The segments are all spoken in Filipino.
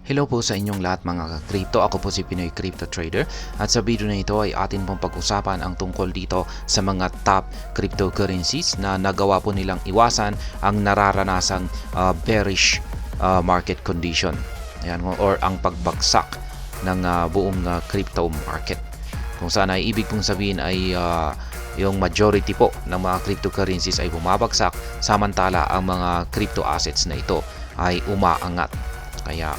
Hello po sa inyong lahat mga crypto. Ako po si Pinoy Crypto Trader at sa video na ito ay atin pong pag-usapan ang tungkol dito sa mga top cryptocurrencies na nagawa po nilang iwasan ang nararanasang bearish market condition. Ayan, or ang pagbagsak ng buong crypto market. Kung saan ay ibig pong sabihin ay yung majority po ng mga cryptocurrencies ay bumabagsak samantala ang mga crypto assets na ito ay umaangat. Kaya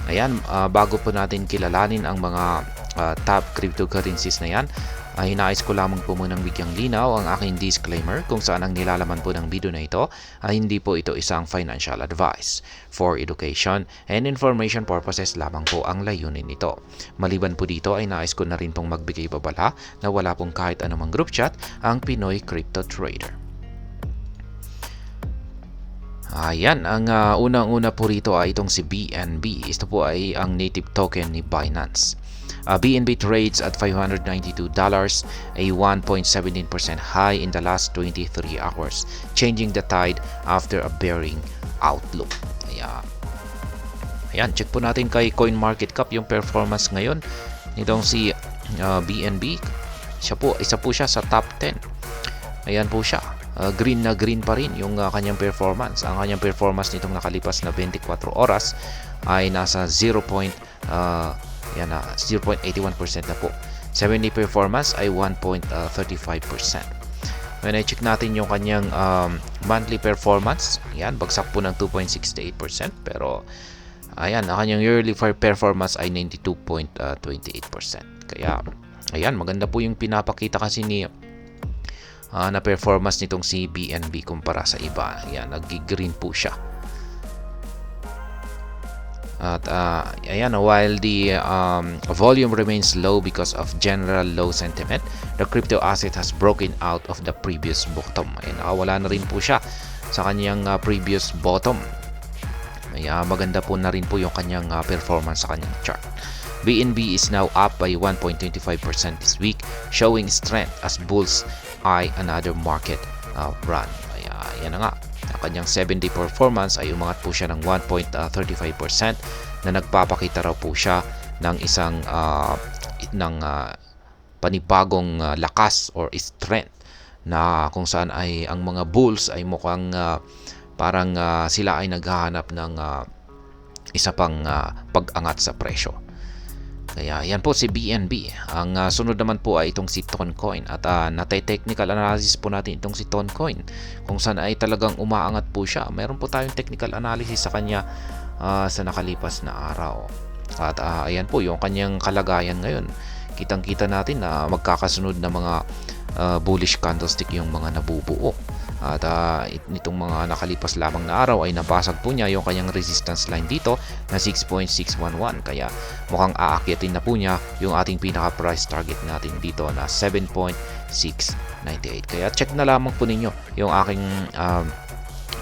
ayan, bago po natin kilalanin ang mga top cryptocurrencies na yan, ay nais ko lamang po munang bigyang linaw ang aking disclaimer kung saan ang nilalaman po ng video na ito ay hindi po ito isang financial advice. For education and information purposes lamang po ang layunin nito. Maliban po dito ay nais ko na rin pong magbigay babala na wala pong kahit anumang group chat ang Pinoy Crypto Trader. Ayan, ang unang-una po rito ay itong si BNB. Ito po ay ang native token ni Binance. BNB trades at $592, a 1.17% high in the last 23 hours, changing the tide after a bearing outlook. Ayan, check po natin kay CoinMarketCap yung performance ngayon nitong si BNB. Isa po siya sa top 10. Ayan po siya. Green na green pa rin yung kanyang performance. Ang kanyang performance nitong nakalipas na 24 oras ay nasa 0.81% na po. 7-day performance ay 1.35%. When I check natin yung kanyang monthly performance, yan, bagsak po ng 2.68%. Pero ayan, ang kanyang yearly performance ay 92.28%. Kaya ayan, maganda po yung pinapakita kasi ni na performance nitong si BNB kumpara sa iba. Ayan, nag-green po siya. At ayan, while the volume remains low because of general low sentiment, the crypto asset has broken out of the previous bottom. Ayan, nakawala na rin po siya sa kanyang previous bottom. Ayan, maganda po na rin po yung kanyang performance sa kanyang chart. BNB is now up by 1.25% this week, showing strength as bulls eye another market run. Ayan na nga. Ang kanyang 7-day performance ay umangat po siya ng 1.35% na nagpapakita raw po siya ng isang panibagong lakas or strength na kung saan ay ang mga bulls ay mukhang parang sila ay naghahanap ng isa pang pag-angat sa presyo. Kaya yan po si BNB. Ang sunod naman po ay itong si Toncoin. At natay-technical analysis po natin itong si Toncoin. Kung saan ay talagang umaangat po siya. Meron po tayong technical analysis sa kanya sa nakalipas na araw. At ayan po yung kanyang kalagayan ngayon. Kitang-kita natin na magkakasunod na mga bullish candlestick yung mga nabubuo. At nitong mga nakalipas lamang na araw ay nabasag po niya yung kanyang resistance line dito na 6.611. Kaya mukhang aakyatin na po niya yung ating pinaka price target natin dito na 7.698. Kaya check na lamang po ninyo yung aking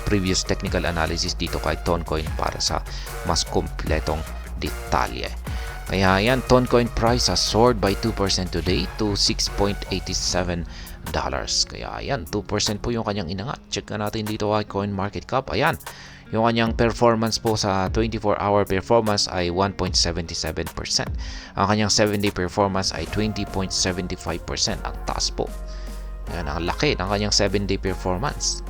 previous technical analysis dito kay Toncoin para sa mas kompletong detalye. Kaya yan, Toncoin price has soared by 2% today to $6.87. Kaya ayan, 2% po yung kanyang inangat. Check na natin dito kay CoinMarketCap. Ayan, yung kanyang performance po sa 24-hour performance ay 1.77%. Ang kanyang 7-day performance ay 20.75%. Ang taas po. Ayan, ang laki ng kanyang 7-day performance.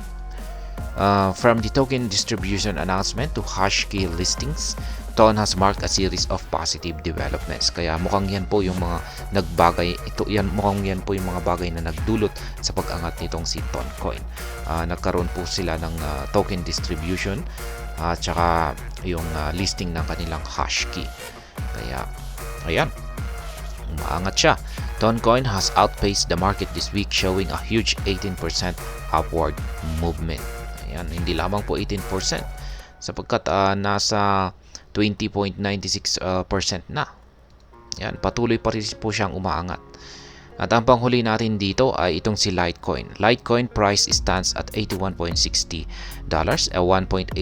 From the token distribution announcement to hashkey listings, Ton has marked a series of positive developments. Kaya mukhang yan po yung mga nagbagay. Mukhang yan po yung mga bagay na nagdulot sa pag-angat nitong si Toncoin. Nagkaroon po sila ng token distribution at saka yung listing ng kanilang hashkey. Kaya ayan, umaangat siya. Toncoin has outpaced the market this week, showing a huge 18% upward movement. Ayan, hindi lamang po 18% sapagkat nasa 20.96% na. Yan, patuloy pa rin po siyang umaangat. At ang panghuli natin dito ay itong si Litecoin. Litecoin price stands at $81.60, a 1.80%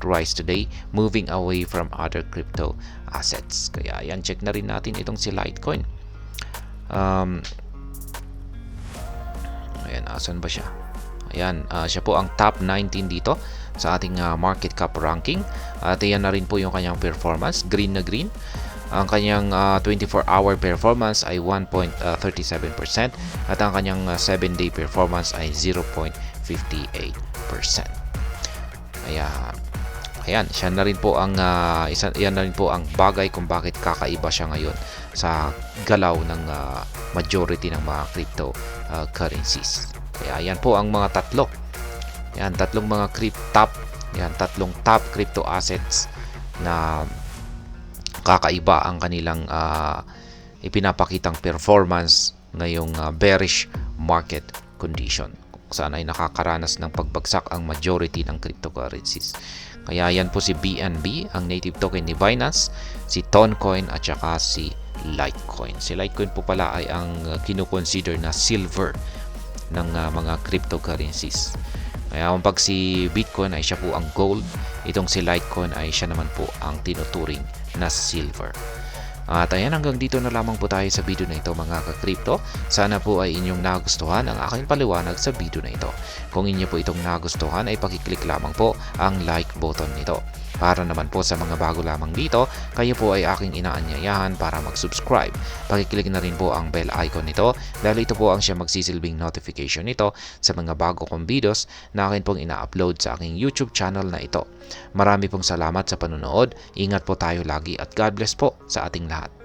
rise today, moving away from other crypto assets. Kaya yan, check na rin natin itong si Litecoin. Ayan, asan ba siya? Ayan, siya po ang top 19 dito sa ating market cap ranking. At yan na rin po yung kanyang performance, green na green. Ang kanyang 24-hour performance ay 1.37% at ang kanyang 7-day performance ay 0.58%. Ayan, siya na rin po ang yan na rin po ang bagay kung bakit kakaiba siya ngayon sa galaw ng majority ng mga crypto currencies. Kaya yan po ang mga tatlo. Yan, tatlong mga tatlong top crypto assets na kakaiba ang kanilang ipinapakitang performance ngayong bearish market condition, kung saan ay nakakaranas ng pagbagsak ang majority ng cryptocurrencies. Kaya yan po si BNB, ang native token ni Binance, si Toncoin at saka si Litecoin. Si Litecoin po pala ay ang kinukonsider na silver ng mga cryptocurrencies. Kaya pag si Bitcoin ay siya po ang gold, itong si Litecoin ay siya naman po ang tinuturing na silver. At ayan, hanggang dito na lamang po tayo sa video na ito mga ka-crypto. Sana po ay inyong nagustuhan ang aking paliwanag sa video na ito. Kung inyo po itong nagustuhan ay pakiclick lamang po ang like button nito. Para naman po sa mga bago lamang dito, kayo po ay aking inaanyayahan para mag-subscribe. Pakiclick na rin po ang bell icon nito dahil ito po ang siya magsisilbing notification nito sa mga bago kong videos na akin pong ina-upload sa aking YouTube channel na ito. Marami pong salamat sa panonood. Ingat po tayo lagi at God bless po sa ating lahat.